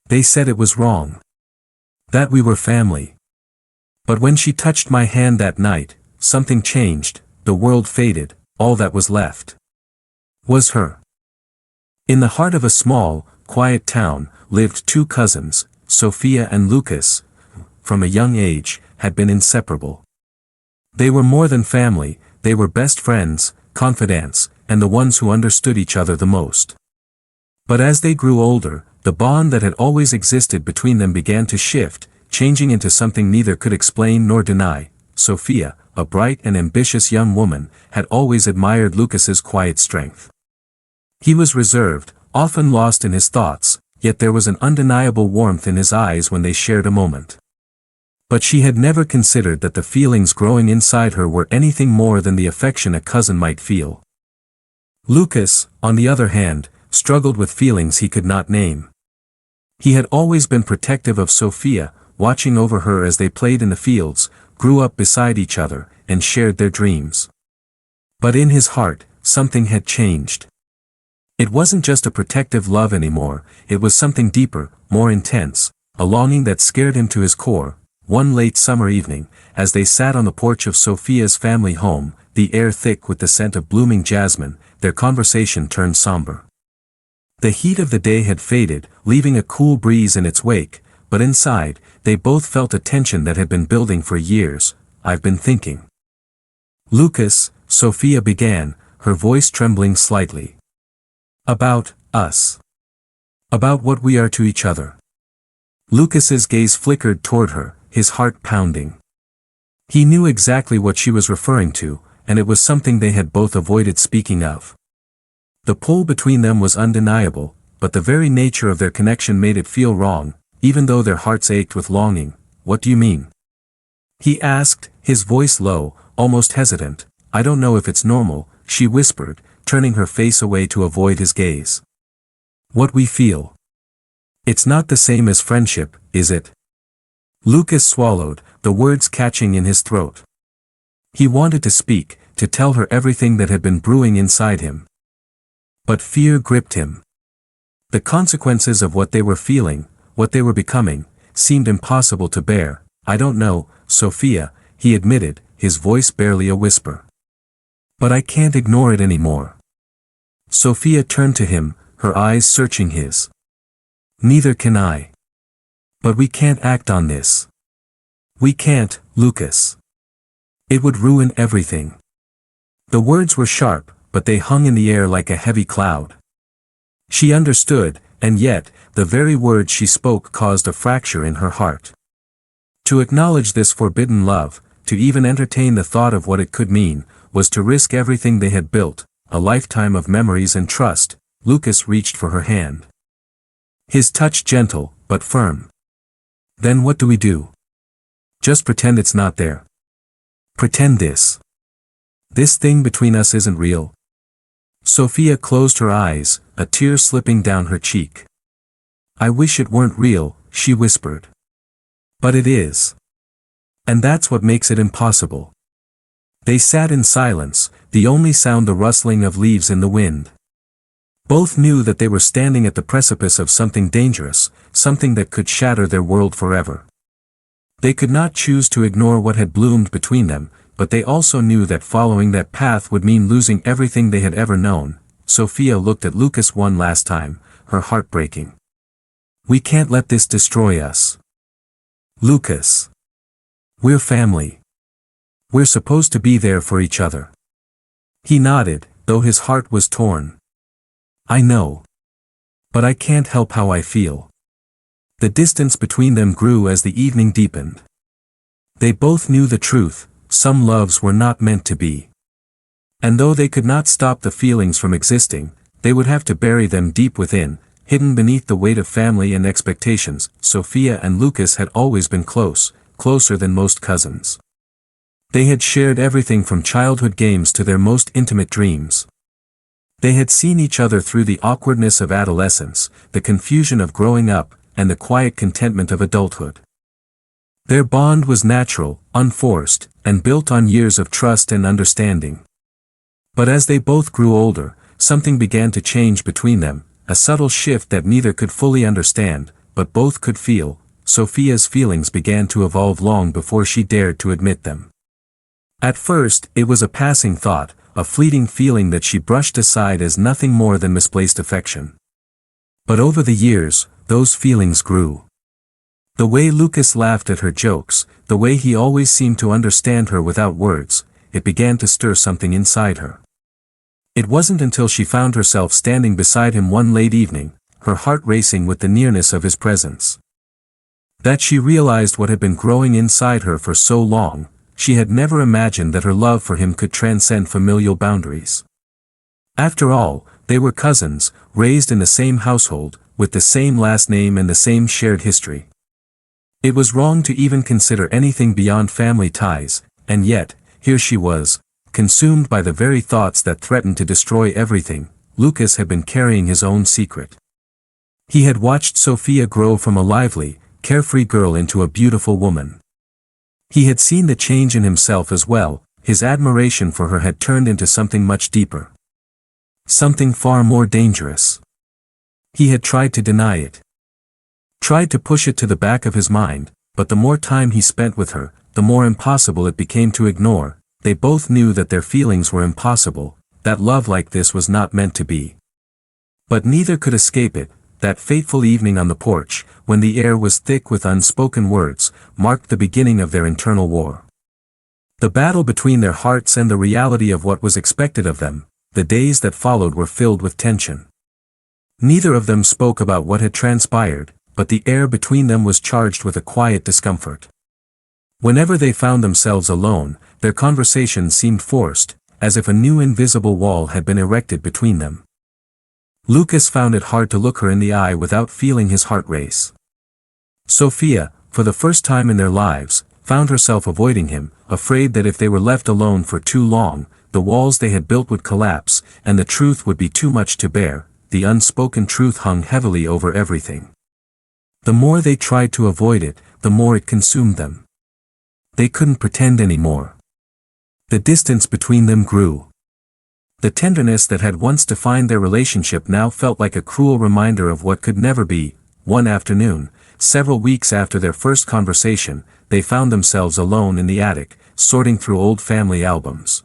They said it was wrong. That we were family. But when she touched my hand that night, something changed, the world faded, all that was left was her. In the heart of a small, quiet town, lived two cousins, Sophia and Lucas, who, from a young age, had been inseparable. They were more than family, they were best friends, confidants, and the ones who understood each other the most. But as they grew older, the bond that had always existed between them began to shift, changing into something neither could explain nor deny. Sophia, a bright and ambitious young woman, had always admired Lucas's quiet strength. He was reserved, often lost in his thoughts, yet there was an undeniable warmth in his eyes when they shared a moment. But she had never considered that the feelings growing inside her were anything more than the affection a cousin might feel. Lucas, on the other hand, struggled with feelings he could not name. He had always been protective of Sophia, watching over her as they played in the fields, grew up beside each other, and shared their dreams. But in his heart, something had changed. It wasn't just a protective love anymore, it was something deeper, more intense, a longing that scared him to his core. One late summer evening, as they sat on the porch of Sophia's family home, the air thick with the scent of blooming jasmine, their conversation turned somber. The heat of the day had faded, leaving a cool breeze in its wake, but inside, they both felt a tension that had been building for years. "I've been thinking." "Lucas," Sophia began, her voice trembling slightly. "About us. About what we are to each other." Lucas's gaze flickered toward her, his heart pounding. He knew exactly what she was referring to, and it was something they had both avoided speaking of. The pull between them was undeniable, but the very nature of their connection made it feel wrong, even though their hearts ached with longing. "What do you mean?" he asked, his voice low, almost hesitant. "I don't know if it's normal," she whispered, turning her face away to avoid his gaze. "What we feel. It's not the same as friendship, is it?" Lucas swallowed, the words catching in his throat. He wanted to speak, to tell her everything that had been brewing inside him. But fear gripped him. The consequences of what they were feeling, what they were becoming, seemed impossible to bear. "I don't know, Sophia," he admitted, his voice barely a whisper. "But I can't ignore it anymore." Sophia turned to him, her eyes searching his. "Neither can I. But we can't act on this. We can't, Lucas. It would ruin everything." The words were sharp, but they hung in the air like a heavy cloud. She understood, and yet, the very words she spoke caused a fracture in her heart. To acknowledge this forbidden love, to even entertain the thought of what it could mean, was to risk everything they had built, a lifetime of memories and trust. Lucas reached for her hand. His touch gentle, but firm. "Then what do we do? Just pretend it's not there. Pretend this thing between us isn't real." Sophia closed her eyes, a tear slipping down her cheek. "I wish it weren't real," she whispered. "But it is. And that's what makes it impossible." They sat in silence, the only sound the rustling of leaves in the wind. Both knew that they were standing at the precipice of something dangerous, something that could shatter their world forever. They could not choose to ignore what had bloomed between them, but they also knew that following that path would mean losing everything they had ever known. Sophia looked at Lucas one last time, her heart breaking. "We can't let this destroy us. Lucas. We're family. We're supposed to be there for each other." He nodded, though his heart was torn. "I know. But I can't help how I feel." The distance between them grew as the evening deepened. They both knew the truth, some loves were not meant to be. And though they could not stop the feelings from existing, they would have to bury them deep within, hidden beneath the weight of family and expectations. Sophia and Lucas had always been close, closer than most cousins. They had shared everything from childhood games to their most intimate dreams. They had seen each other through the awkwardness of adolescence, the confusion of growing up, and the quiet contentment of adulthood. Their bond was natural, unforced, and built on years of trust and understanding. But as they both grew older, something began to change between them, a subtle shift that neither could fully understand, but both could feel. Sophia's feelings began to evolve long before she dared to admit them. At first, it was a passing thought, a fleeting feeling that she brushed aside as nothing more than misplaced affection. But over the years, those feelings grew. The way Lucas laughed at her jokes, the way he always seemed to understand her without words, it began to stir something inside her. It wasn't until she found herself standing beside him one late evening, her heart racing with the nearness of his presence, that she realized what had been growing inside her for so long. She had never imagined that her love for him could transcend familial boundaries. After all, they were cousins, raised in the same household, with the same last name and the same shared history. It was wrong to even consider anything beyond family ties, and yet, here she was, consumed by the very thoughts that threatened to destroy everything. Lucas had been carrying his own secret. He had watched Sophia grow from a lively, carefree girl into a beautiful woman. He had seen the change in himself as well. His admiration for her had turned into something much deeper. Something far more dangerous. He had tried to deny it. Tried to push it to the back of his mind, but the more time he spent with her, the more impossible it became to ignore. They both knew that their feelings were impossible, that love like this was not meant to be. But neither could escape it. That fateful evening on the porch, when the air was thick with unspoken words, marked the beginning of their internal war. The battle between their hearts and the reality of what was expected of them. The days that followed were filled with tension. Neither of them spoke about what had transpired, but the air between them was charged with a quiet discomfort. Whenever they found themselves alone, their conversation seemed forced, as if a new invisible wall had been erected between them. Lucas found it hard to look her in the eye without feeling his heart race. Sophia, for the first time in their lives, found herself avoiding him, afraid that if they were left alone for too long, the walls they had built would collapse, and the truth would be too much to bear. The unspoken truth hung heavily over everything. The more they tried to avoid it, the more it consumed them. They couldn't pretend anymore. The distance between them grew. The tenderness that had once defined their relationship now felt like a cruel reminder of what could never be. One afternoon, several weeks after their first conversation, they found themselves alone in the attic, sorting through old family albums.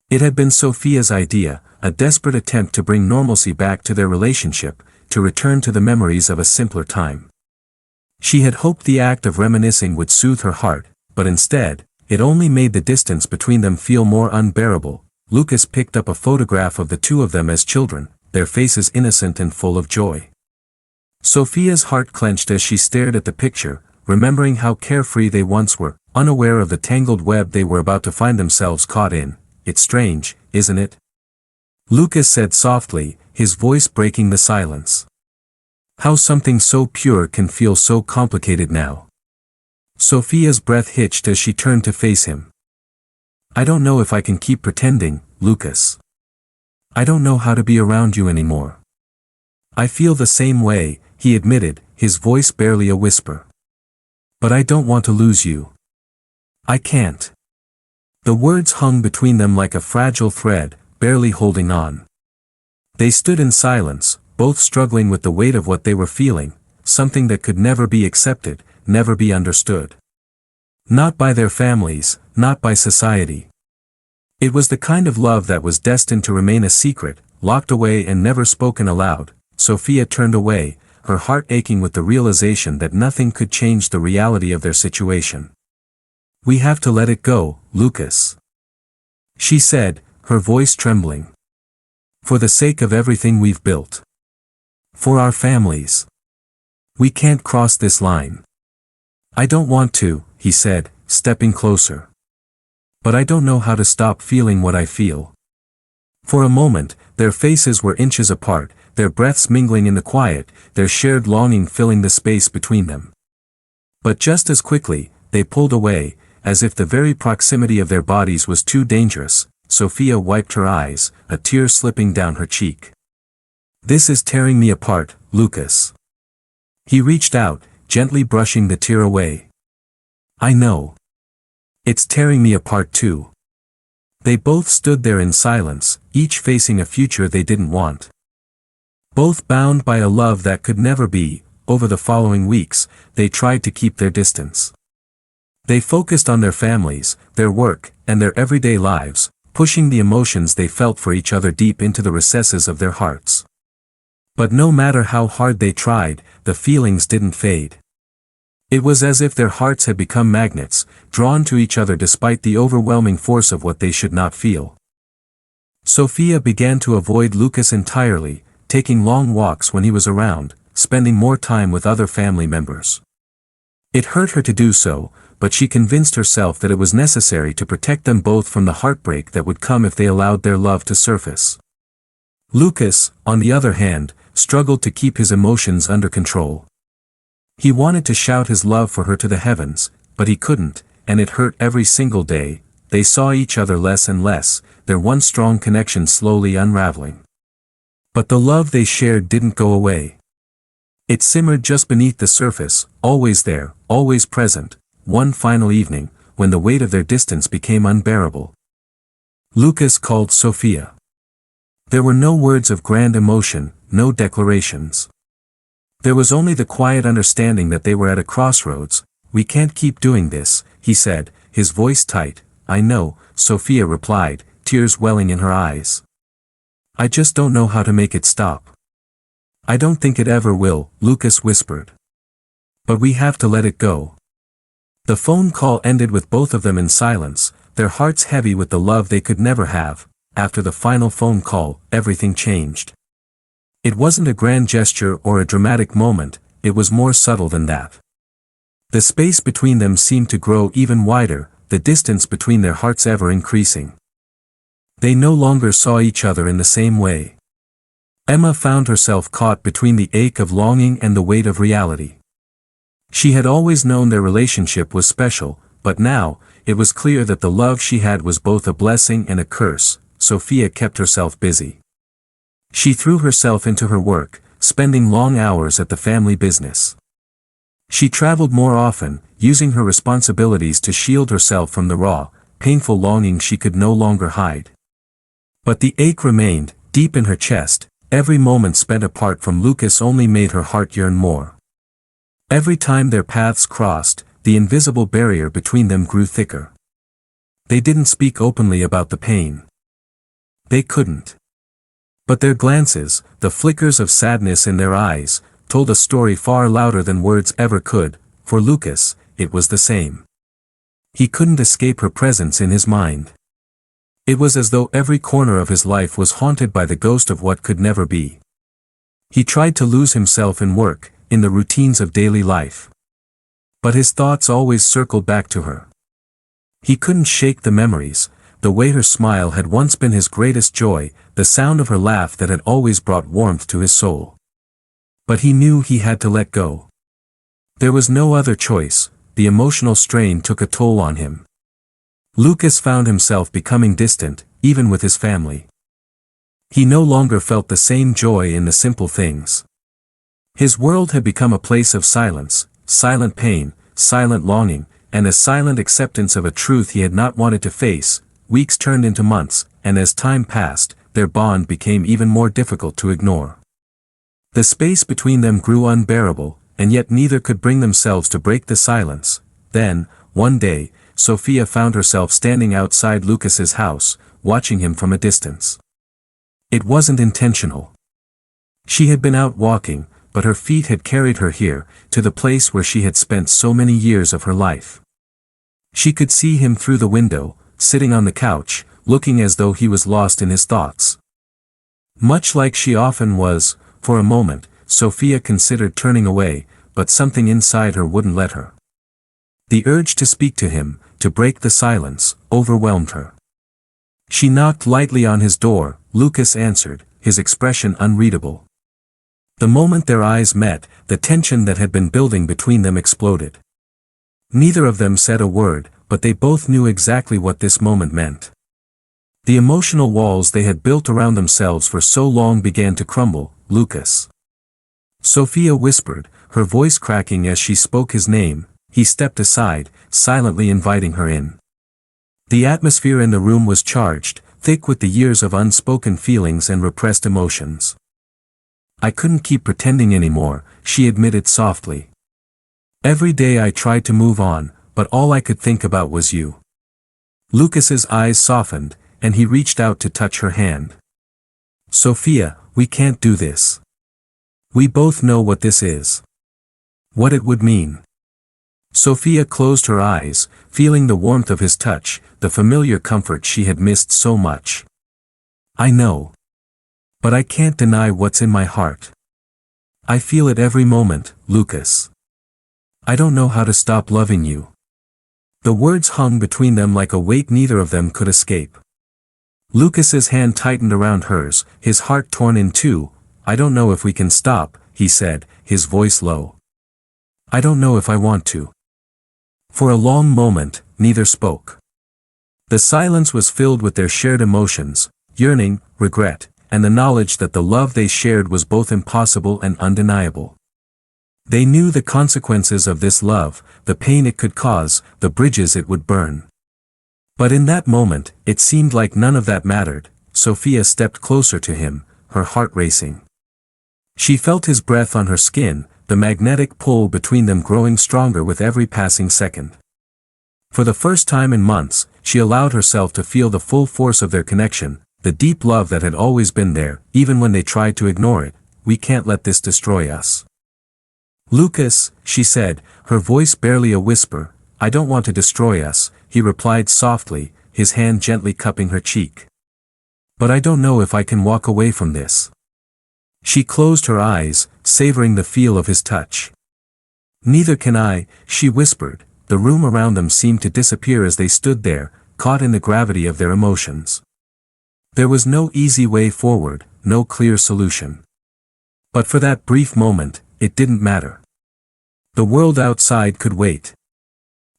It had been Sophia's idea, a desperate attempt to bring normalcy back to their relationship, to return to the memories of a simpler time. She had hoped the act of reminiscing would soothe her heart, but instead, it only made the distance between them feel more unbearable. Lucas picked up a photograph of the two of them as children, their faces innocent and full of joy. Sophia's heart clenched as she stared at the picture, remembering how carefree they once were, unaware of the tangled web they were about to find themselves caught in. It's strange, isn't it? Lucas said softly, his voice breaking the silence. How something so pure can feel so complicated now. Sophia's breath hitched as she turned to face him. I don't know if I can keep pretending, Lucas. I don't know how to be around you anymore. I feel the same way, he admitted, his voice barely a whisper. But I don't want to lose you. I can't. The words hung between them like a fragile thread, barely holding on. They stood in silence, both struggling with the weight of what they were feeling, something that could never be accepted, never be understood. Not by their families, not by society. It was the kind of love that was destined to remain a secret, locked away and never spoken aloud. Sophia turned away, her heart aching with the realization that nothing could change the reality of their situation. We have to let it go, Lucas. She said, her voice trembling. For the sake of everything we've built. For our families. We can't cross this line. I don't want to, he said, stepping closer. But I don't know how to stop feeling what I feel. For a moment, their faces were inches apart, their breaths mingling in the quiet, their shared longing filling the space between them. But just as quickly, they pulled away, as if the very proximity of their bodies was too dangerous. Sophia wiped her eyes, a tear slipping down her cheek. This is tearing me apart, Lucas. He reached out, gently brushing the tear away. I know. It's tearing me apart too. They both stood there in silence, each facing a future they didn't want. Both bound by a love that could never be. over the following weeks, they tried to keep their distance. They focused on their families, their work, and their everyday lives, pushing the emotions they felt for each other deep into the recesses of their hearts. But no matter how hard they tried, the feelings didn't fade. It was as if their hearts had become magnets, drawn to each other despite the overwhelming force of what they should not feel. Sophia began to avoid Lucas entirely, taking long walks when he was around, spending more time with other family members. It hurt her to do so, but she convinced herself that it was necessary to protect them both from the heartbreak that would come if they allowed their love to surface. Lucas, on the other hand, struggled to keep his emotions under control. He wanted to shout his love for her to the heavens, but he couldn't, and it hurt every single day. They saw each other less and less, their once strong connection slowly unraveling. But the love they shared didn't go away. It simmered just beneath the surface, always there, always present. One final evening, when the weight of their distance became unbearable, Lucas called Sophia. There were no words of grand emotion, no declarations. There was only the quiet understanding that they were at a crossroads. "We can't keep doing this," he said, his voice tight. "I know," Sophia replied, tears welling in her eyes. "I just don't know how to make it stop." "I don't think it ever will," Lucas whispered. "But we have to let it go." The phone call ended with both of them in silence, their hearts heavy with the love they could never have. After the final phone call, everything changed. It wasn't a grand gesture or a dramatic moment, it was more subtle than that. The space between them seemed to grow even wider, the distance between their hearts ever increasing. They no longer saw each other in the same way. Emma found herself caught between the ache of longing and the weight of reality. She had always known their relationship was special, but now, it was clear that the love she had was both a blessing and a curse. Sophia kept herself busy. She threw herself into her work, spending long hours at the family business. She traveled more often, using her responsibilities to shield herself from the raw, painful longing she could no longer hide. But the ache remained, deep in her chest. Every moment spent apart from Lucas only made her heart yearn more. Every time their paths crossed, the invisible barrier between them grew thicker. They didn't speak openly about the pain. They couldn't. But their glances, the flickers of sadness in their eyes, told a story far louder than words ever could. For Lucas, it was the same. He couldn't escape her presence in his mind. It was as though every corner of his life was haunted by the ghost of what could never be. He tried to lose himself in work, in the routines of daily life. But his thoughts always circled back to her. He couldn't shake the memories, the way her smile had once been his greatest joy, the sound of her laugh that had always brought warmth to his soul. But he knew he had to let go. There was no other choice. The emotional strain took a toll on him. Lucas found himself becoming distant, even with his family. He no longer felt the same joy in the simple things. His world had become a place of silence, silent pain, silent longing, and a silent acceptance of a truth he had not wanted to face. Weeks turned into months, and as time passed, their bond became even more difficult to ignore. The space between them grew unbearable, and yet neither could bring themselves to break the silence. Then, one day, Sophia found herself standing outside Lucas's house, watching him from a distance. It wasn't intentional. She had been out walking, but her feet had carried her here, to the place where she had spent so many years of her life. She could see him through the window, sitting on the couch, looking as though he was lost in his thoughts. Much like she often was. For a moment, Sophia considered turning away, but something inside her wouldn't let her. The urge to speak to him, to break the silence, overwhelmed her. She knocked lightly on his door. Lucas answered, his expression unreadable. The moment their eyes met, the tension that had been building between them exploded. Neither of them said a word, but they both knew exactly what this moment meant. The emotional walls they had built around themselves for so long began to crumble. "Lucas." Sophia whispered, her voice cracking as she spoke his name. He stepped aside, silently inviting her in. The atmosphere in the room was charged, thick with the years of unspoken feelings and repressed emotions. I couldn't keep pretending anymore, she admitted softly. Every day I tried to move on, but all I could think about was you. Lucas's eyes softened, and he reached out to touch her hand. Sophia, we can't do this. We both know what this is. What it would mean. Sophia closed her eyes, feeling the warmth of his touch, the familiar comfort she had missed so much. I know. But I can't deny what's in my heart. I feel it every moment, Lucas. I don't know how to stop loving you. The words hung between them like a weight neither of them could escape. Lucas's hand tightened around hers, his heart torn in two. I don't know if we can stop, he said, his voice low. I don't know if I want to. For a long moment, neither spoke. The silence was filled with their shared emotions, yearning, regret, and the knowledge that the love they shared was both impossible and undeniable. They knew the consequences of this love, the pain it could cause, the bridges it would burn. But in that moment, it seemed like none of that mattered. Sophia stepped closer to him, her heart racing. She felt his breath on her skin, the magnetic pull between them growing stronger with every passing second. For the first time in months, she allowed herself to feel the full force of their connection, the deep love that had always been there, even when they tried to ignore it. We can't let this destroy us. Lucas, she said, her voice barely a whisper, I don't want to destroy us, he replied softly, his hand gently cupping her cheek. But I don't know if I can walk away from this. She closed her eyes, savoring the feel of his touch. Neither can I, she whispered. The room around them seemed to disappear as they stood there, caught in the gravity of their emotions. There was no easy way forward, no clear solution. But for that brief moment, it didn't matter. The world outside could wait.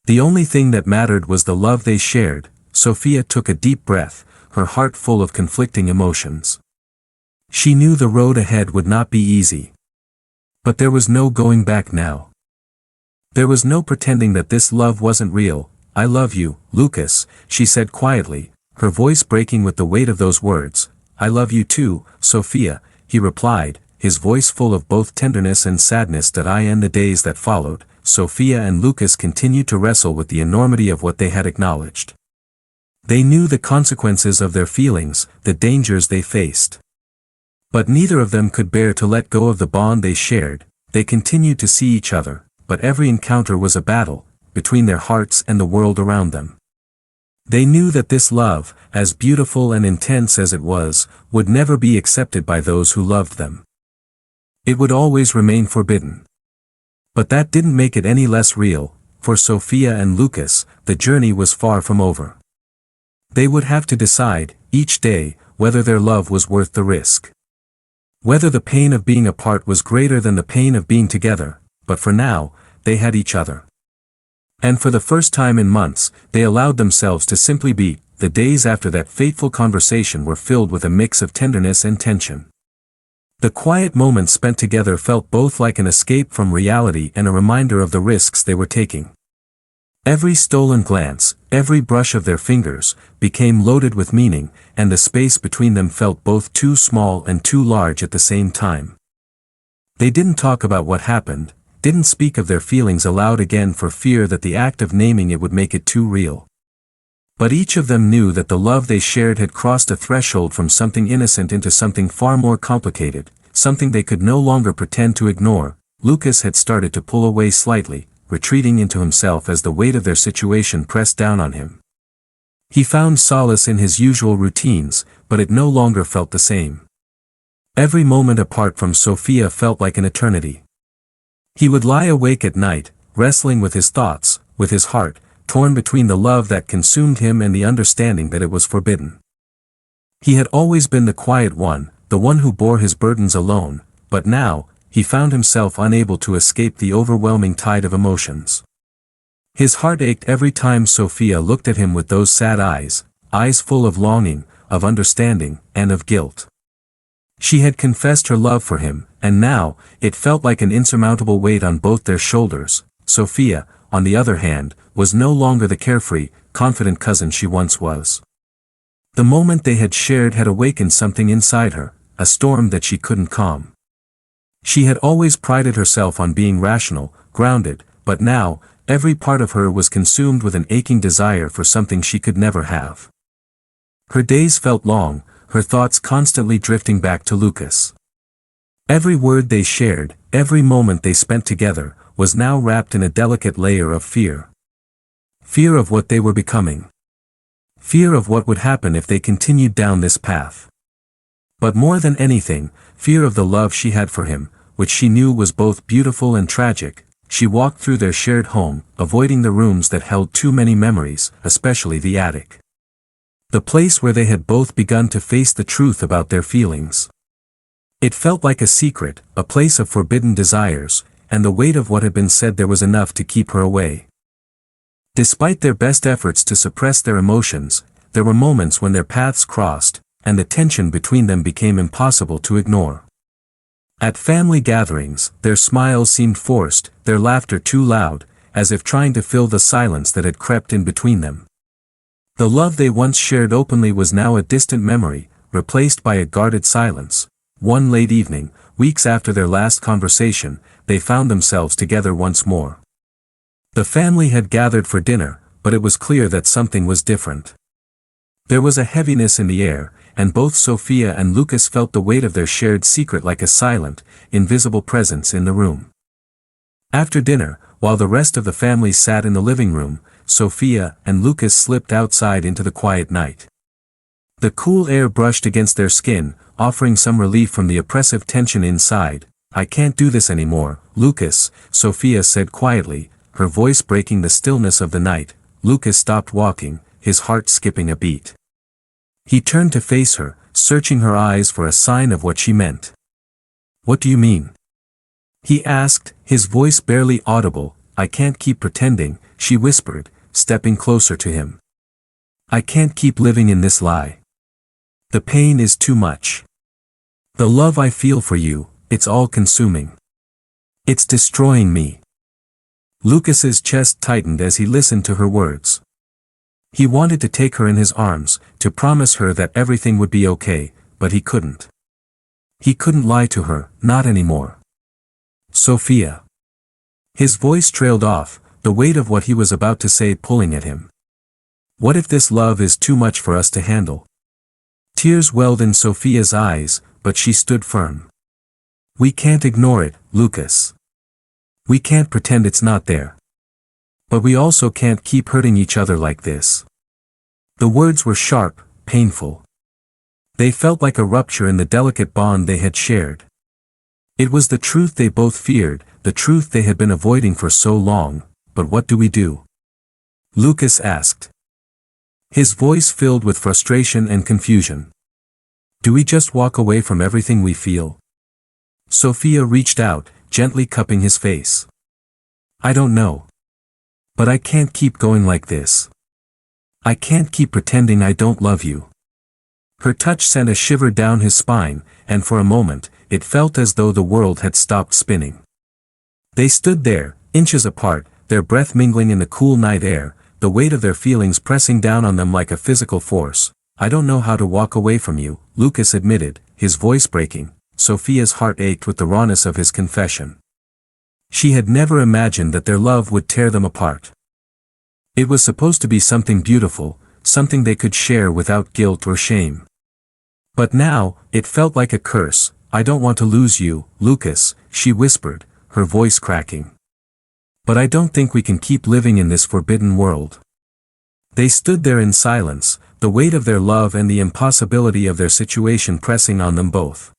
The only thing that mattered was the love they shared. Sophia took a deep breath, her heart full of conflicting emotions. She knew the road ahead would not be easy. But there was no going back now. There was no pretending that this love wasn't real. I love you, Lucas, she said quietly, her voice breaking with the weight of those words. I love you too, Sophia, he replied, his voice full of both tenderness and sadness. In the days that followed, Sophia and Lucas continued to wrestle with the enormity of what they had acknowledged. They knew the consequences of their feelings, the dangers they faced. But neither of them could bear to let go of the bond they shared. They continued to see each other, but every encounter was a battle, between their hearts and the world around them. They knew that this love, as beautiful and intense as it was, would never be accepted by those who loved them. It would always remain forbidden. But that didn't make it any less real. For Sophia and Lucas, the journey was far from over. They would have to decide, each day, whether their love was worth the risk. Whether the pain of being apart was greater than the pain of being together, but for now, they had each other. And for the first time in months, they allowed themselves to simply be. The days after that fateful conversation were filled with a mix of tenderness and tension. The quiet moments spent together felt both like an escape from reality and a reminder of the risks they were taking. Every stolen glance, every brush of their fingers, became loaded with meaning, and the space between them felt both too small and too large at the same time. They didn't talk about what happened, didn't speak of their feelings aloud again for fear that the act of naming it would make it too real. But each of them knew that the love they shared had crossed a threshold from something innocent into something far more complicated, something they could no longer pretend to ignore. Lucas had started to pull away slightly, retreating into himself as the weight of their situation pressed down on him. He found solace in his usual routines, but it no longer felt the same. Every moment apart from Sophia felt like an eternity. He would lie awake at night, wrestling with his thoughts, with his heart, torn between the love that consumed him and the understanding that it was forbidden. He had always been the quiet one, the one who bore his burdens alone, but now, he found himself unable to escape the overwhelming tide of emotions. His heart ached every time Sophia looked at him with those sad eyes, eyes full of longing, of understanding, and of guilt. She had confessed her love for him, and now, it felt like an insurmountable weight on both their shoulders. Sophia, on the other hand, was no longer the carefree, confident cousin she once was. The moment they had shared had awakened something inside her, a storm that she couldn't calm. She had always prided herself on being rational, grounded, but now, every part of her was consumed with an aching desire for something she could never have. Her days felt long, her thoughts constantly drifting back to Lucas. Every word they shared, every moment they spent together, was now wrapped in a delicate layer of fear. Fear of what they were becoming. Fear of what would happen if they continued down this path. But more than anything, fear of the love she had for him, which she knew was both beautiful and tragic. She walked through their shared home, avoiding the rooms that held too many memories, especially the attic. The place where they had both begun to face the truth about their feelings. It felt like a secret, a place of forbidden desires, and the weight of what had been said there was enough to keep her away. Despite their best efforts to suppress their emotions, there were moments when their paths crossed, and the tension between them became impossible to ignore. At family gatherings, their smiles seemed forced, their laughter too loud, as if trying to fill the silence that had crept in between them. The love they once shared openly was now a distant memory, replaced by a guarded silence. One late evening, weeks after their last conversation, they found themselves together once more. The family had gathered for dinner, but it was clear that something was different. There was a heaviness in the air, and both Sophia and Lucas felt the weight of their shared secret like a silent, invisible presence in the room. After dinner, while the rest of the family sat in the living room, Sophia and Lucas slipped outside into the quiet night. The cool air brushed against their skin, offering some relief from the oppressive tension inside. "I can't do this anymore, Lucas," Sophia said quietly, her voice breaking the stillness of the night. Lucas stopped walking, his heart skipping a beat. He turned to face her, searching her eyes for a sign of what she meant. "What do you mean?" he asked, his voice barely audible. "I can't keep pretending," she whispered, stepping closer to him. "I can't keep living in this lie. The pain is too much. The love I feel for you, it's all consuming. It's destroying me." Lucas's chest tightened as he listened to her words. He wanted to take her in his arms, to promise her that everything would be okay, but he couldn't. He couldn't lie to her, not anymore. "Sophia." His voice trailed off, the weight of what he was about to say pulling at him. "What if this love is too much for us to handle?" Tears welled in Sophia's eyes, but she stood firm. "We can't ignore it, Lucas. We can't pretend it's not there. But we also can't keep hurting each other like this." The words were sharp, painful. They felt like a rupture in the delicate bond they had shared. It was the truth they both feared, the truth they had been avoiding for so long. "But what do we do?" Lucas asked. His voice filled with frustration and confusion. "Do we just walk away from everything we feel?" Sophia reached out, gently cupping his face. "I don't know. But I can't keep going like this. I can't keep pretending I don't love you." Her touch sent a shiver down his spine, and for a moment, it felt as though the world had stopped spinning. They stood there, inches apart, their breath mingling in the cool night air, the weight of their feelings pressing down on them like a physical force. "I don't know how to walk away from you," Lucas admitted, his voice breaking. Sophia's heart ached with the rawness of his confession. She had never imagined that their love would tear them apart. It was supposed to be something beautiful, something they could share without guilt or shame. But now, it felt like a curse. "I don't want to lose you, Lucas," she whispered, her voice cracking. "But I don't think we can keep living in this forbidden world." They stood there in silence, the weight of their love and the impossibility of their situation pressing on them both.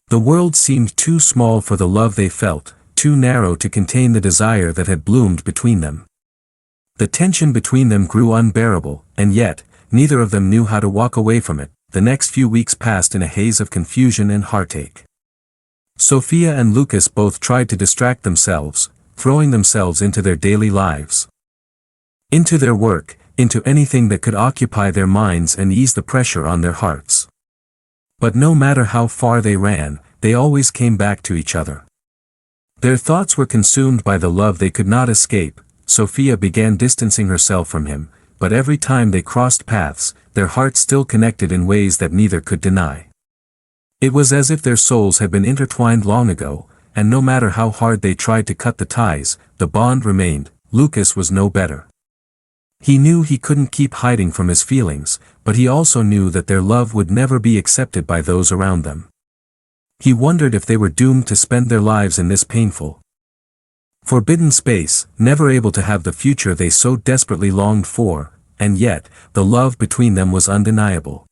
The world seemed too small for the love they felt, too narrow to contain the desire that had bloomed between them. The tension between them grew unbearable, and yet, neither of them knew how to walk away from it. The next few weeks passed in a haze of confusion and heartache. Sophia and Lucas both tried to distract themselves, throwing themselves into their daily lives. Into their work, into anything that could occupy their minds and ease the pressure on their hearts. But no matter how far they ran, they always came back to each other. Their thoughts were consumed by the love they could not escape. Sophia began distancing herself from him, but every time they crossed paths, their hearts still connected in ways that neither could deny. It was as if their souls had been intertwined long ago, and no matter how hard they tried to cut the ties, the bond remained. Lucas was no better. He knew he couldn't keep hiding from his feelings, but he also knew that their love would never be accepted by those around them. He wondered if they were doomed to spend their lives in this painful, forbidden space, never able to have the future they so desperately longed for, and yet, the love between them was undeniable.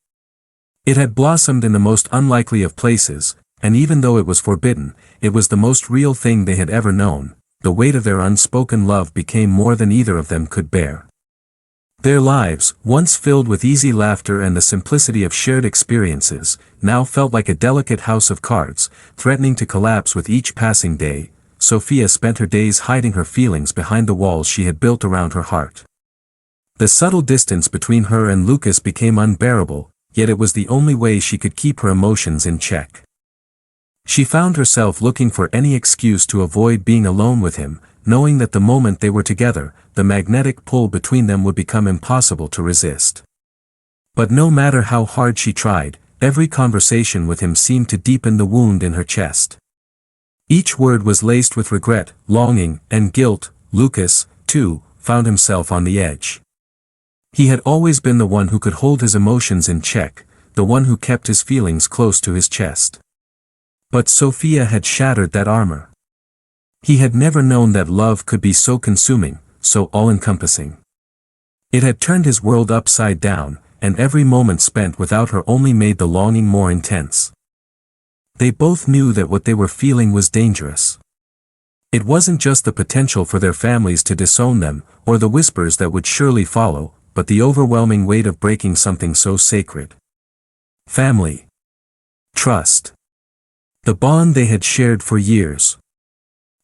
It had blossomed in the most unlikely of places, and even though it was forbidden, it was the most real thing they had ever known. The weight of their unspoken love became more than either of them could bear. Their lives, once filled with easy laughter and the simplicity of shared experiences, now felt like a delicate house of cards, threatening to collapse with each passing day. Sophia spent her days hiding her feelings behind the walls she had built around her heart. The subtle distance between her and Lucas became unbearable, yet it was the only way she could keep her emotions in check. She found herself looking for any excuse to avoid being alone with him, knowing that the moment they were together, the magnetic pull between them would become impossible to resist. But no matter how hard she tried, every conversation with him seemed to deepen the wound in her chest. Each word was laced with regret, longing, and guilt. Lucas, too, found himself on the edge. He had always been the one who could hold his emotions in check, the one who kept his feelings close to his chest. But Sophia had shattered that armor. He had never known that love could be so consuming, so all-encompassing. It had turned his world upside down, and every moment spent without her only made the longing more intense. They both knew that what they were feeling was dangerous. It wasn't just the potential for their families to disown them, or the whispers that would surely follow, but the overwhelming weight of breaking something so sacred. Family. Trust. The bond they had shared for years.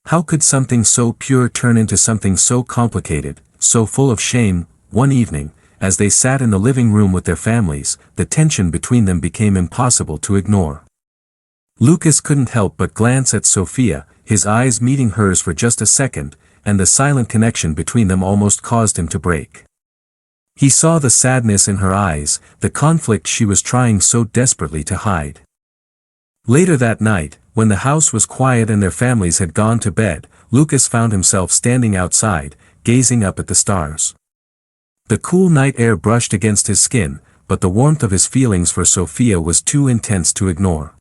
How could something so pure turn into something so complicated, so full of shame? One evening, as they sat in the living room with their families, the tension between them became impossible to ignore. Lucas couldn't help but glance at Sophia, his eyes meeting hers for just a second, and the silent connection between them almost caused him to break. He saw the sadness in her eyes, the conflict she was trying so desperately to hide. Later that night, when the house was quiet and their families had gone to bed, Lucas found himself standing outside, gazing up at the stars. The cool night air brushed against his skin, but the warmth of his feelings for Sophia was too intense to ignore.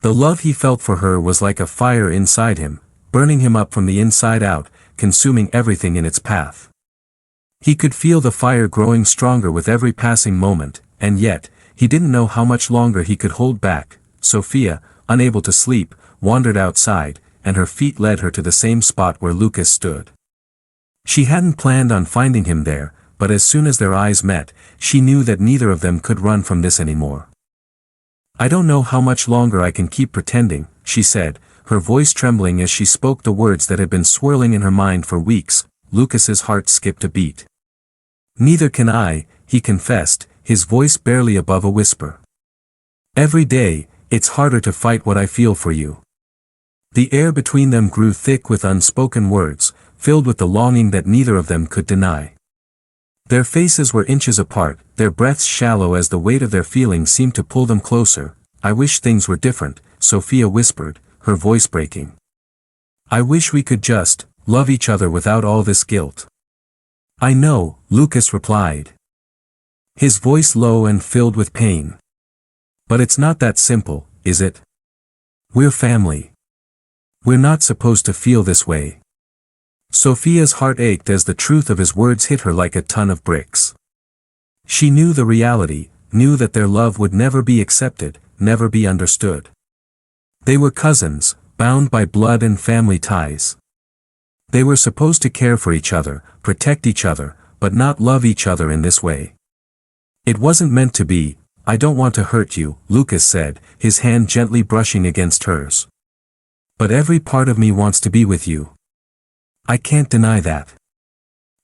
The love he felt for her was like a fire inside him, burning him up from the inside out, consuming everything in its path. He could feel the fire growing stronger with every passing moment, and yet, he didn't know how much longer he could hold back. Sophia, unable to sleep, wandered outside, and her feet led her to the same spot where Lucas stood. She hadn't planned on finding him there, but as soon as their eyes met, she knew that neither of them could run from this anymore. "I don't know how much longer I can keep pretending," she said, her voice trembling as she spoke the words that had been swirling in her mind for weeks. Lucas's heart skipped a beat. "Neither can I," he confessed, his voice barely above a whisper. "Every day, it's harder to fight what I feel for you." The air between them grew thick with unspoken words, filled with the longing that neither of them could deny. Their faces were inches apart, their breaths shallow as the weight of their feelings seemed to pull them closer. "I wish things were different," Sophia whispered, her voice breaking. "I wish we could just love each other without all this guilt." "I know," Lucas replied, his voice low and filled with pain. "But it's not that simple, is it? We're family. We're not supposed to feel this way." Sophia's heart ached as the truth of his words hit her like a ton of bricks. She knew the reality, knew that their love would never be accepted, never be understood. They were cousins, bound by blood and family ties. They were supposed to care for each other, protect each other, but not love each other in this way. It wasn't meant to be. "I don't want to hurt you," Lucas said, his hand gently brushing against hers. "But every part of me wants to be with you. I can't deny that."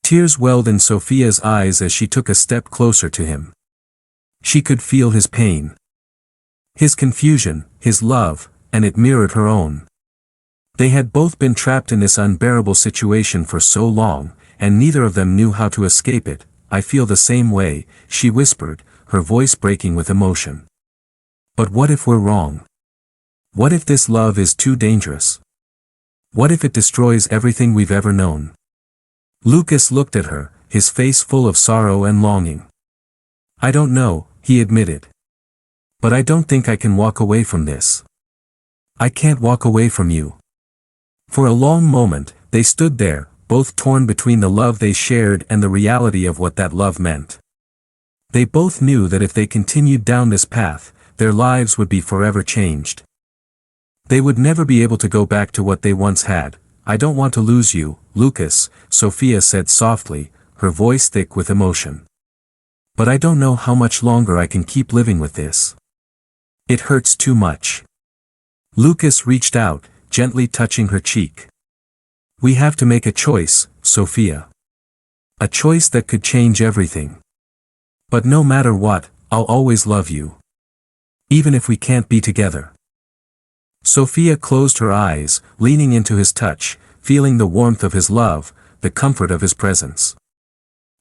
Tears welled in Sophia's eyes as she took a step closer to him. She could feel his pain, his confusion, his love, and it mirrored her own. They had both been trapped in this unbearable situation for so long, and neither of them knew how to escape it. "I feel the same way," she whispered, her voice breaking with emotion. But what if we're wrong? What if this love is too dangerous? What if it destroys everything we've ever known? Lucas looked at her, his face full of sorrow and longing. I don't know, he admitted. But I don't think I can walk away from this. I can't walk away from you. For a long moment, they stood there, both torn between the love they shared and the reality of what that love meant. They both knew that if they continued down this path, their lives would be forever changed. They would never be able to go back to what they once had. I don't want to lose you, Lucas, Sophia said softly, her voice thick with emotion. But I don't know how much longer I can keep living with this. It hurts too much. Lucas reached out, gently touching her cheek. We have to make a choice, Sophia. A choice that could change everything. But no matter what, I'll always love you. Even if we can't be together. Sophia closed her eyes, leaning into his touch, feeling the warmth of his love, the comfort of his presence.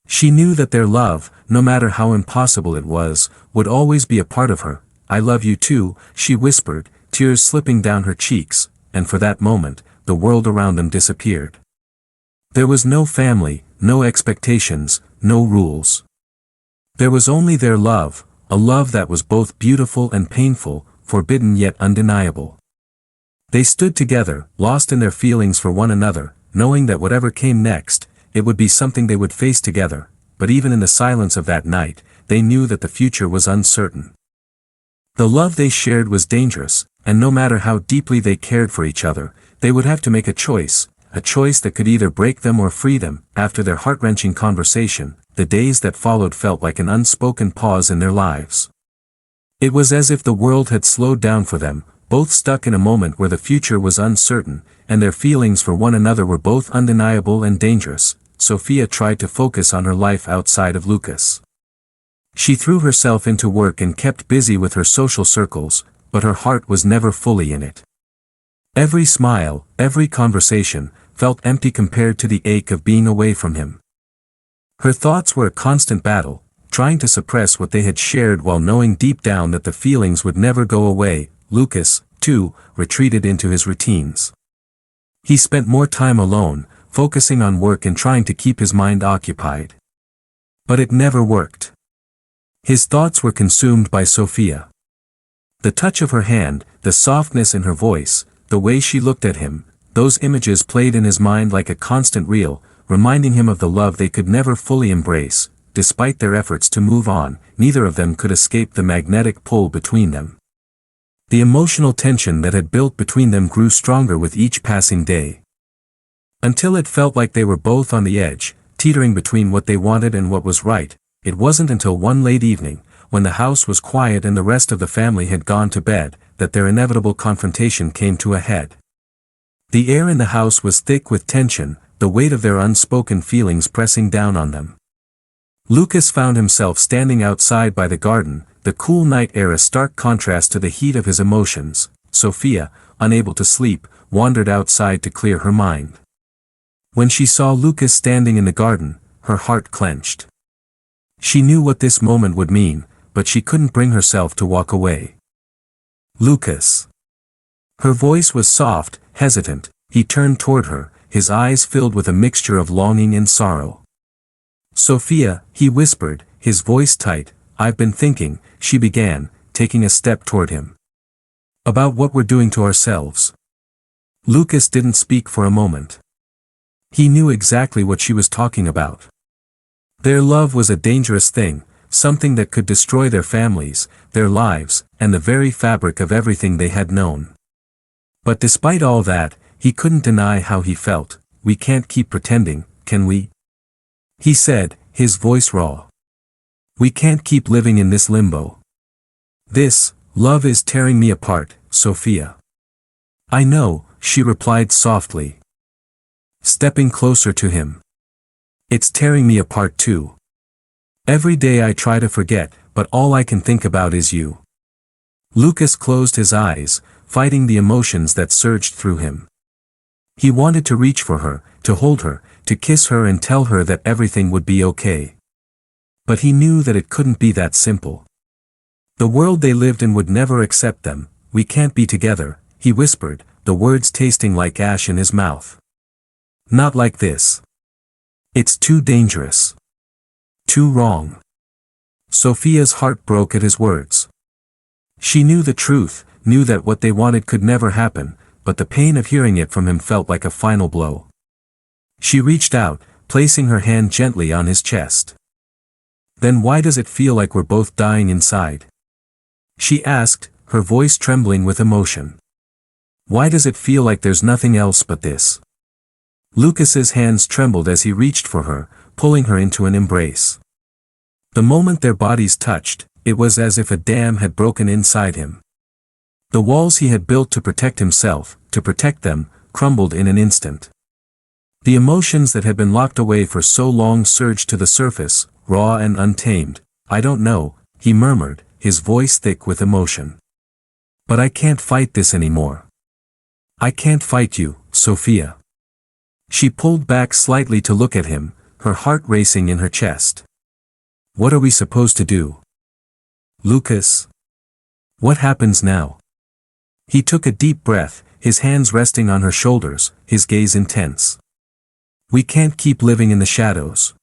She knew that their love, no matter how impossible it was, would always be a part of her. I love you too, she whispered, tears slipping down her cheeks, and for that moment, the world around them disappeared. There was no family, no expectations, no rules. There was only their love, a love that was both beautiful and painful, forbidden yet undeniable. They stood together, lost in their feelings for one another, knowing that whatever came next, it would be something they would face together, but even in the silence of that night, they knew that the future was uncertain. The love they shared was dangerous, and no matter how deeply they cared for each other, they would have to make a choice that could either break them or free them. After their heart-wrenching conversation, the days that followed felt like an unspoken pause in their lives. It was as if the world had slowed down for them, both stuck in a moment where the future was uncertain, and their feelings for one another were both undeniable and dangerous. Sophia tried to focus on her life outside of Lucas. She threw herself into work and kept busy with her social circles, but her heart was never fully in it. Every smile, every conversation, felt empty compared to the ache of being away from him. Her thoughts were a constant battle, trying to suppress what they had shared while knowing deep down that the feelings would never go away. Lucas, too, retreated into his routines. He spent more time alone, focusing on work and trying to keep his mind occupied. But it never worked. His thoughts were consumed by Sophia. The touch of her hand, the softness in her voice, the way she looked at him, those images played in his mind like a constant reel, reminding him of the love they could never fully embrace. Despite their efforts to move on, neither of them could escape the magnetic pull between them. The emotional tension that had built between them grew stronger with each passing day. Until it felt like they were both on the edge, teetering between what they wanted and what was right. It wasn't until one late evening, when the house was quiet and the rest of the family had gone to bed, that their inevitable confrontation came to a head. The air in the house was thick with tension, the weight of their unspoken feelings pressing down on them. Lucas found himself standing outside by the garden, the cool night air a stark contrast to the heat of his emotions. Sophia, unable to sleep, wandered outside to clear her mind. When she saw Lucas standing in the garden, her heart clenched. She knew what this moment would mean, but she couldn't bring herself to walk away. Lucas. Her voice was soft, hesitant. He turned toward her, his eyes filled with a mixture of longing and sorrow. Sophia, he whispered, his voice tight. I've been thinking, she began, taking a step toward him. About what we're doing to ourselves. Lucas didn't speak for a moment. He knew exactly what she was talking about. Their love was a dangerous thing, something that could destroy their families, their lives, and the very fabric of everything they had known. But despite all that, he couldn't deny how he felt. We can't keep pretending, can we? He said, his voice raw. We can't keep living in this limbo. This love is tearing me apart, Sophia. I know, she replied softly, stepping closer to him. It's tearing me apart too. Every day I try to forget, but all I can think about is you. Lucas closed his eyes, fighting the emotions that surged through him. He wanted to reach for her, to hold her, to kiss her and tell her that everything would be okay. But he knew that it couldn't be that simple. The world they lived in would never accept them. We can't be together, he whispered, the words tasting like ash in his mouth. Not like this. It's too dangerous. Too wrong. Sophia's heart broke at his words. She knew the truth, knew that what they wanted could never happen, but the pain of hearing it from him felt like a final blow. She reached out, placing her hand gently on his chest. Then why does it feel like we're both dying inside? She asked, her voice trembling with emotion. Why does it feel like there's nothing else but this? Lucas's hands trembled as he reached for her, pulling her into an embrace. The moment their bodies touched, it was as if a dam had broken inside him. The walls he had built to protect himself, to protect them, crumbled in an instant. The emotions that had been locked away for so long surged to the surface, raw and untamed. I don't know, he murmured, his voice thick with emotion. But I can't fight this anymore. I can't fight you, Sophia. She pulled back slightly to look at him, her heart racing in her chest. What are we supposed to do? Lucas? What happens now? He took a deep breath, his hands resting on her shoulders, his gaze intense. We can't keep living in the shadows.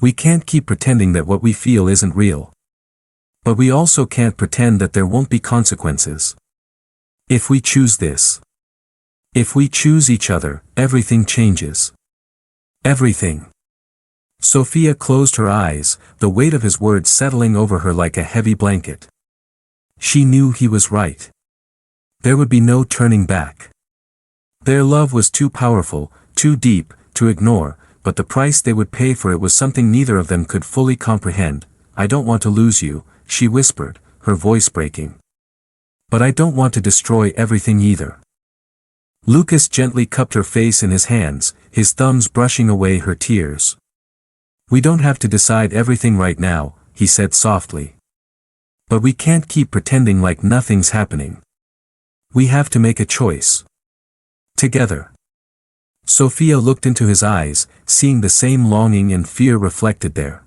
We can't keep pretending that what we feel isn't real. But we also can't pretend that there won't be consequences. If we choose this. If we choose each other, everything changes. Everything. Sophia closed her eyes, the weight of his words settling over her like a heavy blanket. She knew he was right. There would be no turning back. Their love was too powerful, too deep, to ignore, but the price they would pay for it was something neither of them could fully comprehend. I don't want to lose you, she whispered, her voice breaking. But I don't want to destroy everything either. Lucas gently cupped her face in his hands, his thumbs brushing away her tears. We don't have to decide everything right now, he said softly. But we can't keep pretending like nothing's happening. We have to make a choice. Together. Sophia looked into his eyes, seeing the same longing and fear reflected there.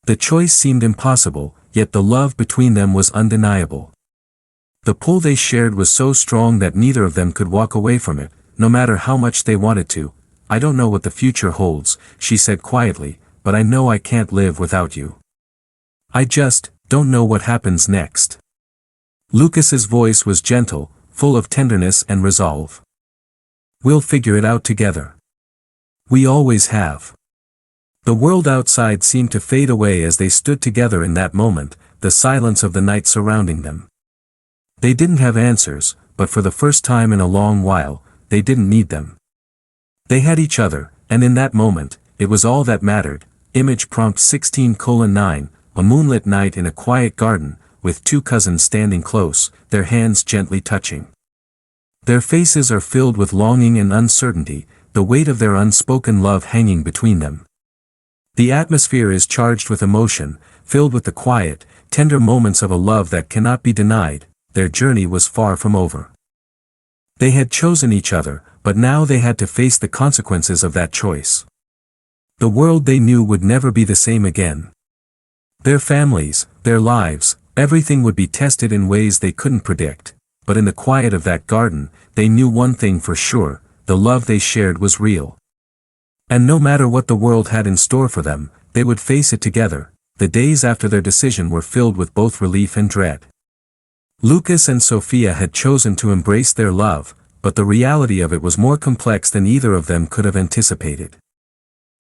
The choice seemed impossible, yet the love between them was undeniable. The pull they shared was so strong that neither of them could walk away from it, no matter how much they wanted to. I don't know what the future holds, she said quietly, but I know I can't live without you. I just don't know what happens next. Lucas's voice was gentle, full of tenderness and resolve. We'll figure it out together. We always have. The world outside seemed to fade away as they stood together in that moment, the silence of the night surrounding them. They didn't have answers, but for the first time in a long while, they didn't need them. They had each other, and in that moment, it was all that mattered. Image prompt 16:9, a moonlit night in a quiet garden, with two cousins standing close, their hands gently touching. Their faces are filled with longing and uncertainty, the weight of their unspoken love hanging between them. The atmosphere is charged with emotion, filled with the quiet, tender moments of a love that cannot be denied. Their journey was far from over. They had chosen each other, but now they had to face the consequences of that choice. The world they knew would never be the same again. Their families, their lives, everything would be tested in ways they couldn't predict, but in the quiet of that garden, they knew one thing for sure, the love they shared was real. And no matter what the world had in store for them, they would face it together. The days after their decision were filled with both relief and dread. Lucas and Sophia had chosen to embrace their love, but the reality of it was more complex than either of them could have anticipated.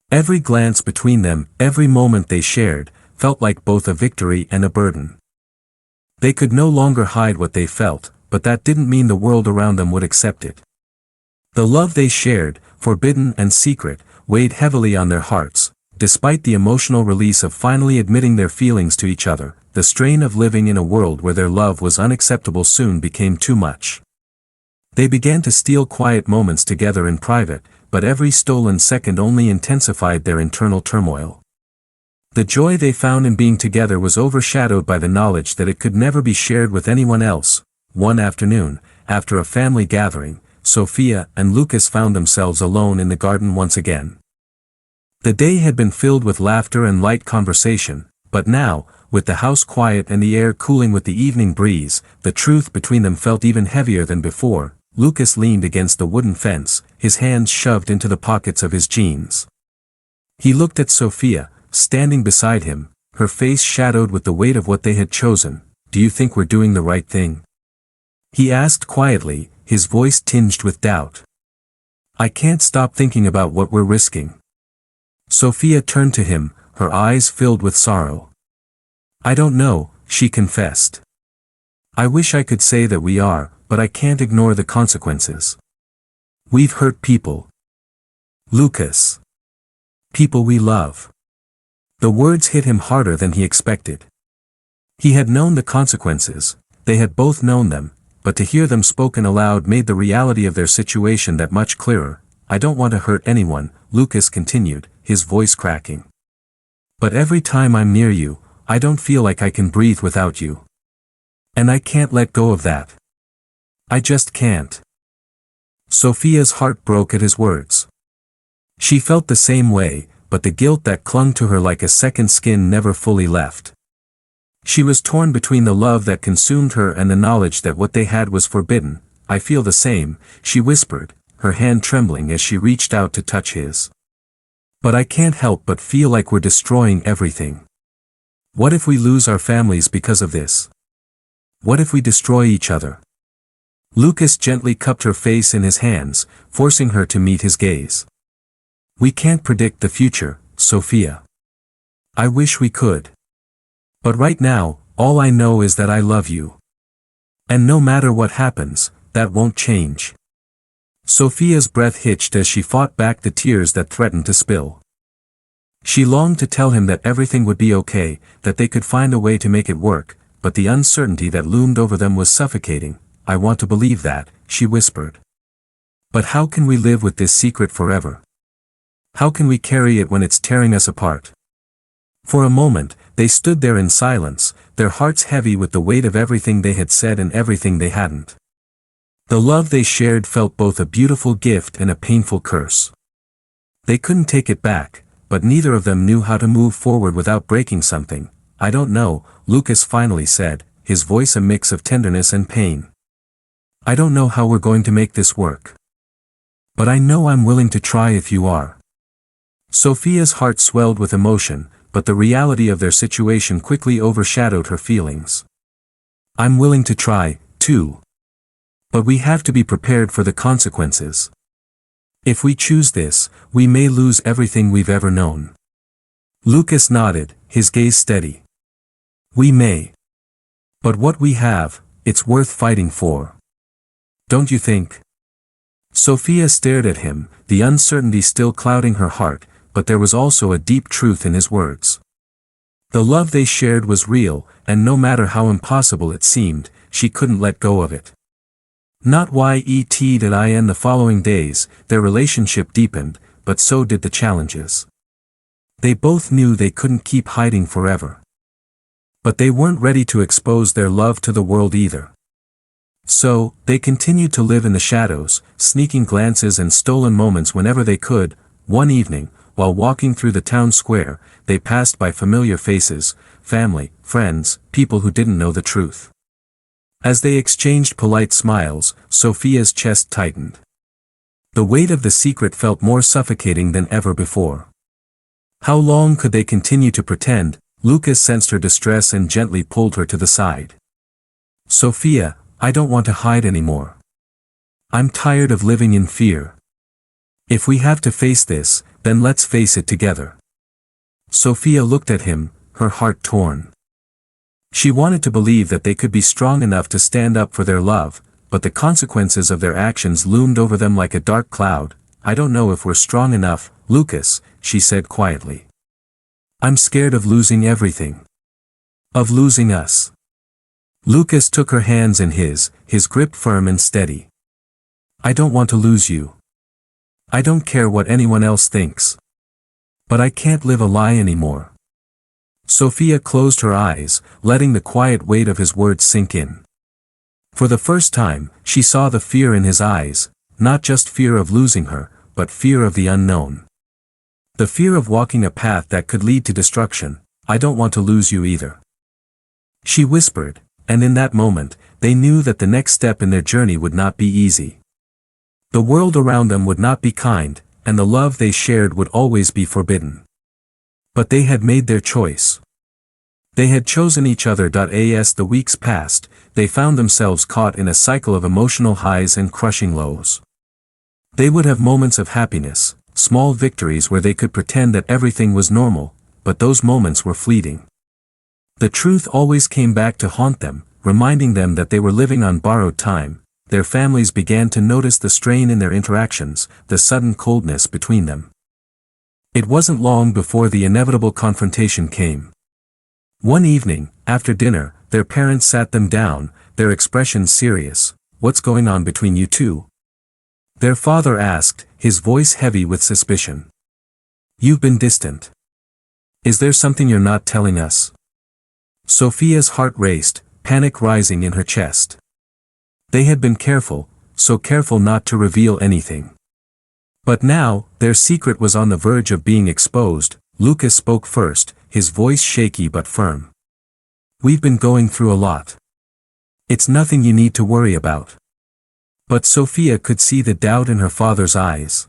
Every glance between them, every moment they shared, felt like both a victory and a burden. They could no longer hide what they felt, but that didn't mean the world around them would accept it. The love they shared, forbidden and secret, weighed heavily on their hearts. Despite the emotional release of finally admitting their feelings to each other, the strain of living in a world where their love was unacceptable soon became too much. They began to steal quiet moments together in private, but every stolen second only intensified their internal turmoil. The joy they found in being together was overshadowed by the knowledge that it could never be shared with anyone else. One afternoon, after a family gathering, Sophia and Lucas found themselves alone in the garden once again. The day had been filled with laughter and light conversation, But now, with the house quiet and the air cooling with the evening breeze, the truth between them felt even heavier than before. Lucas leaned against the wooden fence, his hands shoved into the pockets of his jeans. He looked at Sophia, standing beside him, her face shadowed with the weight of what they had chosen. "Do you think we're doing the right thing?" he asked quietly, his voice tinged with doubt. "I can't stop thinking about what we're risking." Sophia turned to him, her eyes filled with sorrow. "I don't know," she confessed. "I wish I could say that we are, but I can't ignore the consequences. We've hurt people. Lucas. People we love." The words hit him harder than he expected. He had known the consequences, they had both known them, but to hear them spoken aloud made the reality of their situation that much clearer. "I don't want to hurt anyone," Lucas continued, his voice cracking. "But every time I'm near you, I don't feel like I can breathe without you. And I can't let go of that. I just can't." Sophia's heart broke at his words. She felt the same way, but the guilt that clung to her like a second skin never fully left. She was torn between the love that consumed her and the knowledge that what they had was forbidden. "I feel the same," she whispered, her hand trembling as she reached out to touch his. "But I can't help but feel like we're destroying everything. What if we lose our families because of this? What if we destroy each other?" Lucas gently cupped her face in his hands, forcing her to meet his gaze. "We can't predict the future, Sophia. I wish we could. But right now, all I know is that I love you. And no matter what happens, that won't change." Sophia's breath hitched as she fought back the tears that threatened to spill. She longed to tell him that everything would be okay, that they could find a way to make it work, but the uncertainty that loomed over them was suffocating. "I want to believe that," she whispered. "But how can we live with this secret forever? How can we carry it when it's tearing us apart?" For a moment, they stood there in silence, their hearts heavy with the weight of everything they had said and everything they hadn't. The love they shared felt both a beautiful gift and a painful curse. They couldn't take it back, but neither of them knew how to move forward without breaking something. "I don't know," Lucas finally said, his voice a mix of tenderness and pain. "I don't know how we're going to make this work. But I know I'm willing to try if you are." Sophia's heart swelled with emotion, but the reality of their situation quickly overshadowed her feelings. "I'm willing to try, too. But we have to be prepared for the consequences. If we choose this, we may lose everything we've ever known." Lucas nodded, his gaze steady. "We may. But what we have, it's worth fighting for. Don't you think?" Sophia stared at him, the uncertainty still clouding her heart, but there was also a deep truth in his words. The love they shared was real, and no matter how impossible it seemed, she couldn't let go of it. Not yet the following days, their relationship deepened, but so did the challenges. They both knew they couldn't keep hiding forever. But they weren't ready to expose their love to the world either. So, they continued to live in the shadows, sneaking glances and stolen moments whenever they could. One evening, while walking through the town square, they passed by familiar faces, family, friends, people who didn't know the truth. As they exchanged polite smiles, Sophia's chest tightened. The weight of the secret felt more suffocating than ever before. How long could they continue to pretend? Lucas sensed her distress and gently pulled her to the side. "Sophia, I don't want to hide anymore. I'm tired of living in fear. If we have to face this, then let's face it together." Sophia looked at him, her heart torn. She wanted to believe that they could be strong enough to stand up for their love, but the consequences of their actions loomed over them like a dark cloud. "I don't know if we're strong enough, Lucas," she said quietly. "I'm scared of losing everything. Of losing us." Lucas took her hands in his grip firm and steady. "I don't want to lose you. I don't care what anyone else thinks. But I can't live a lie anymore." Sophia closed her eyes, letting the quiet weight of his words sink in. For the first time, she saw the fear in his eyes, not just fear of losing her, but fear of the unknown. The fear of walking a path that could lead to destruction, I don't want to lose you either. She whispered, and in that moment, they knew that the next step in their journey would not be easy. The world around them would not be kind, and the love they shared would always be forbidden. But they had made their choice. They had chosen each other. As the weeks passed, they found themselves caught in a cycle of emotional highs and crushing lows. They would have moments of happiness, small victories where they could pretend that everything was normal, but those moments were fleeting. The truth always came back to haunt them, reminding them that they were living on borrowed time. Their families began to notice the strain in their interactions, the sudden coldness between them. It wasn't long before the inevitable confrontation came. One evening, after dinner, their parents sat them down, their expressions serious. "What's going on between you two?" Their father asked, his voice heavy with suspicion. "You've been distant. Is there something you're not telling us?" Sophia's heart raced, panic rising in her chest. They had been careful, so careful not to reveal anything. But now, their secret was on the verge of being exposed. Lucas spoke first, his voice shaky but firm. "We've been going through a lot. It's nothing you need to worry about." But Sophia could see the doubt in her father's eyes.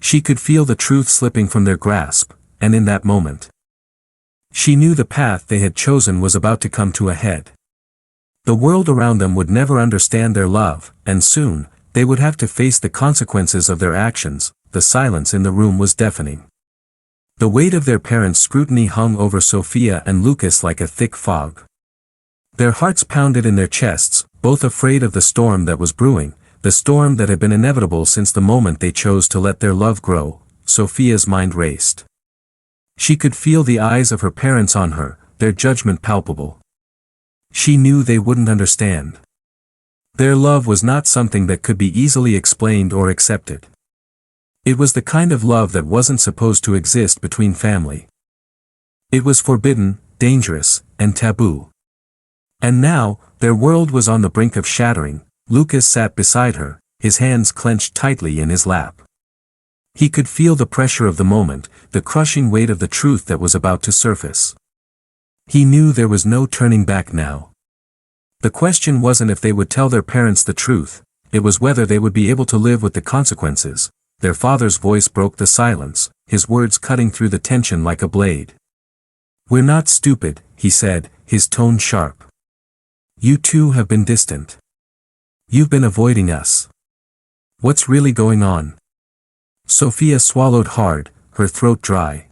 She could feel the truth slipping from their grasp, and in that moment, she knew the path they had chosen was about to come to a head. The world around them would never understand their love, and soon, they would have to face the consequences of their actions. The silence in the room was deafening. The weight of their parents' scrutiny hung over Sophia and Lucas like a thick fog. Their hearts pounded in their chests, both afraid of the storm that was brewing, the storm that had been inevitable since the moment they chose to let their love grow. Sophia's mind raced. She could feel the eyes of her parents on her, their judgment palpable. She knew they wouldn't understand. Their love was not something that could be easily explained or accepted. It was the kind of love that wasn't supposed to exist between family. It was forbidden, dangerous, and taboo. And now, their world was on the brink of shattering. Lucas sat beside her, his hands clenched tightly in his lap. He could feel the pressure of the moment, the crushing weight of the truth that was about to surface. He knew there was no turning back now. The question wasn't if they would tell their parents the truth, it was whether they would be able to live with the consequences. Their father's voice broke the silence, his words cutting through the tension like a blade. "We're not stupid," he said, his tone sharp. "You two have been distant. You've been avoiding us. What's really going on?" Sophia swallowed hard, her throat dry.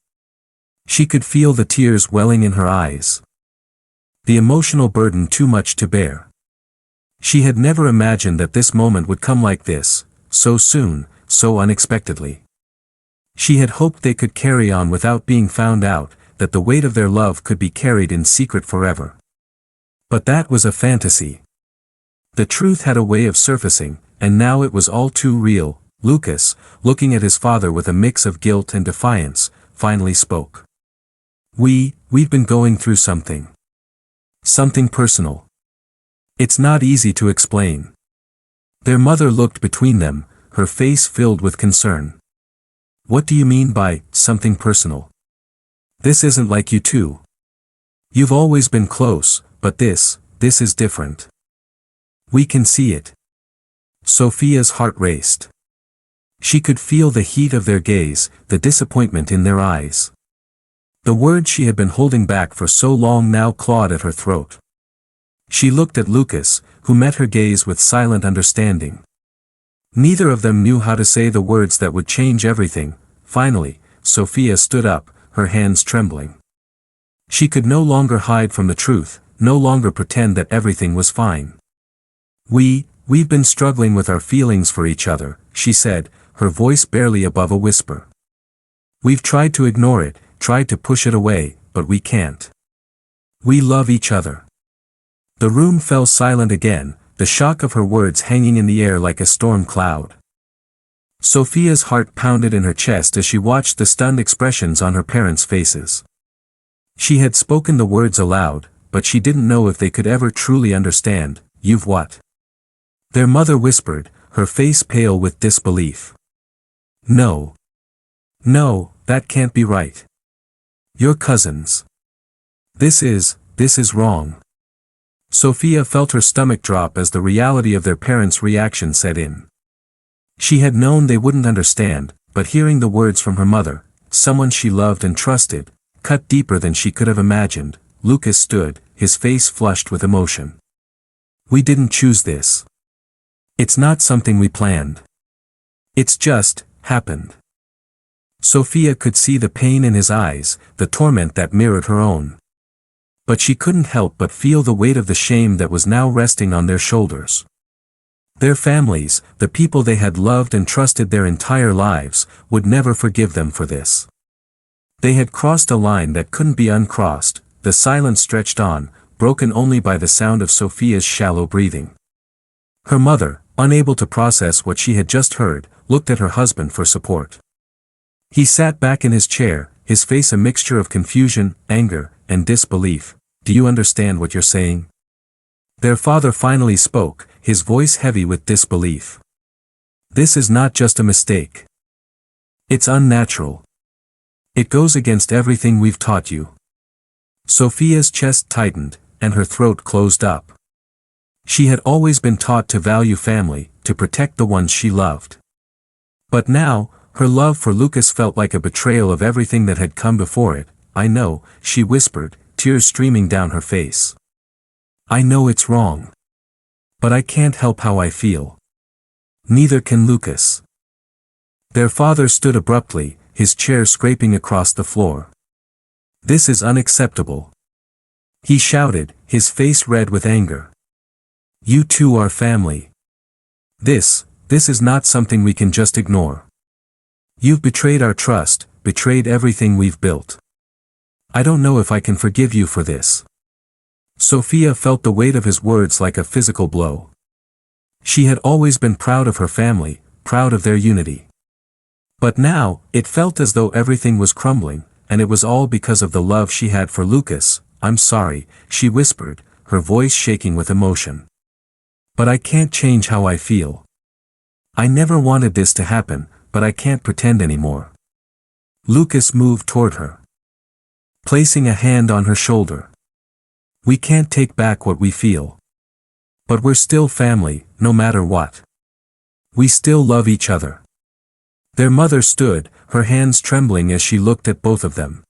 She could feel the tears welling in her eyes. The emotional burden too much to bear. She had never imagined that this moment would come like this, so soon, so unexpectedly. She had hoped they could carry on without being found out, that the weight of their love could be carried in secret forever. But that was a fantasy. The truth had a way of surfacing, and now it was all too real. Lucas, looking at his father with a mix of guilt and defiance, finally spoke. We've been going through something. Something personal. It's not easy to explain." Their mother looked between them, her face filled with concern. "What do you mean by something personal? This isn't like you two. You've always been close, but this is different. We can see it." Sophia's heart raced. She could feel the heat of their gaze, the disappointment in their eyes. The words she had been holding back for so long now clawed at her throat. She looked at Lucas, who met her gaze with silent understanding. Neither of them knew how to say the words that would change everything. Finally, Sophia stood up, her hands trembling. She could no longer hide from the truth, no longer pretend that everything was fine. We've been struggling with our feelings for each other," she said, her voice barely above a whisper. "We've tried to ignore it, tried to push it away, but we can't. We love each other." The room fell silent again, the shock of her words hanging in the air like a storm cloud. Sophia's heart pounded in her chest as she watched the stunned expressions on her parents' faces. She had spoken the words aloud, but she didn't know if they could ever truly understand. "You've what?" Their mother whispered, her face pale with disbelief. No, that can't be right. You're cousins." This is wrong. Sophia felt her stomach drop as the reality of their parents' reaction set in. She had known they wouldn't understand, but hearing the words from her mother, someone she loved and trusted, cut deeper than she could have imagined. Lucas stood, his face flushed with emotion. We didn't choose this. It's not something we planned. It's just happened. Sophia could see the pain in his eyes, the torment that mirrored her own. But she couldn't help but feel the weight of the shame that was now resting on their shoulders. Their families, the people they had loved and trusted their entire lives, would never forgive them for this. They had crossed a line that couldn't be uncrossed. The silence stretched on, broken only by the sound of Sophia's shallow breathing. Her mother, unable to process what she had just heard, looked at her husband for support. He sat back in his chair, his face a mixture of confusion, anger, and disbelief. Do you understand what you're saying? Their father finally spoke, his voice heavy with disbelief. This is not just a mistake. It's unnatural. It goes against everything we've taught you. Sophia's chest tightened, and her throat closed up. She had always been taught to value family, to protect the ones she loved. But now, her love for Lucas felt like a betrayal of everything that had come before it. I know, she whispered, tears streaming down her face. I know it's wrong. But I can't help how I feel. Neither can Lucas. Their father stood abruptly, his chair scraping across the floor. This is unacceptable. He shouted, his face red with anger. You two are family. This is not something we can just ignore. You've betrayed our trust, betrayed everything we've built. I don't know if I can forgive you for this. Sophia felt the weight of his words like a physical blow. She had always been proud of her family, proud of their unity. But now, it felt as though everything was crumbling, and it was all because of the love she had for Lucas. I'm sorry, she whispered, her voice shaking with emotion. But I can't change how I feel. I never wanted this to happen, but I can't pretend anymore. Lucas moved toward her, placing a hand on her shoulder. We can't take back what we feel. But we're still family, no matter what. We still love each other. Their mother stood, her hands trembling as she looked at both of them.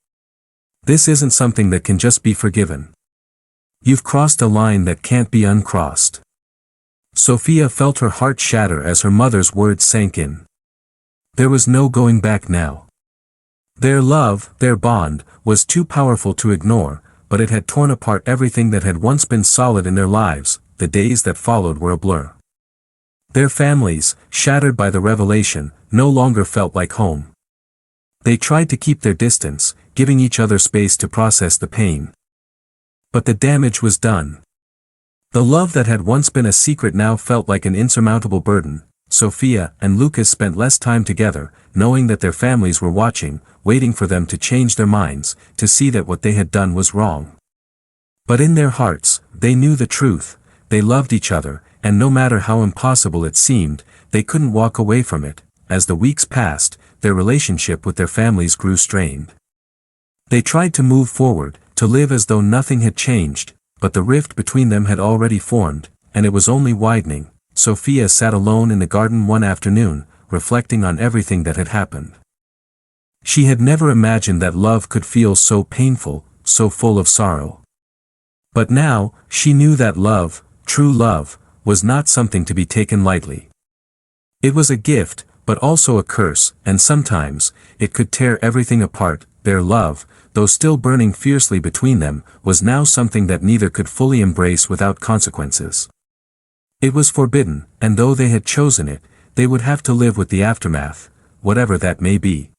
This isn't something that can just be forgiven. You've crossed a line that can't be uncrossed. Sophia felt her heart shatter as her mother's words sank in. There was no going back now. Their love, their bond, was too powerful to ignore, but it had torn apart everything that had once been solid in their lives. The days that followed were a blur. Their families, shattered by the revelation, no longer felt like home. They tried to keep their distance, giving each other space to process the pain. But the damage was done. The love that had once been a secret now felt like an insurmountable burden. Sophia and Lucas spent less time together, knowing that their families were watching, waiting for them to change their minds, to see that what they had done was wrong. But in their hearts, they knew the truth. They loved each other, and no matter how impossible it seemed, they couldn't walk away from it. As the weeks passed, their relationship with their families grew strained. They tried to move forward, to live as though nothing had changed, but the rift between them had already formed, and it was only widening. Sophia sat alone in the garden one afternoon, reflecting on everything that had happened. She had never imagined that love could feel so painful, so full of sorrow. But now, she knew that love, true love, was not something to be taken lightly. It was a gift, but also a curse, and sometimes, it could tear everything apart. Their love, though still burning fiercely between them, was now something that neither could fully embrace without consequences. It was forbidden, and though they had chosen it, they would have to live with the aftermath, whatever that may be.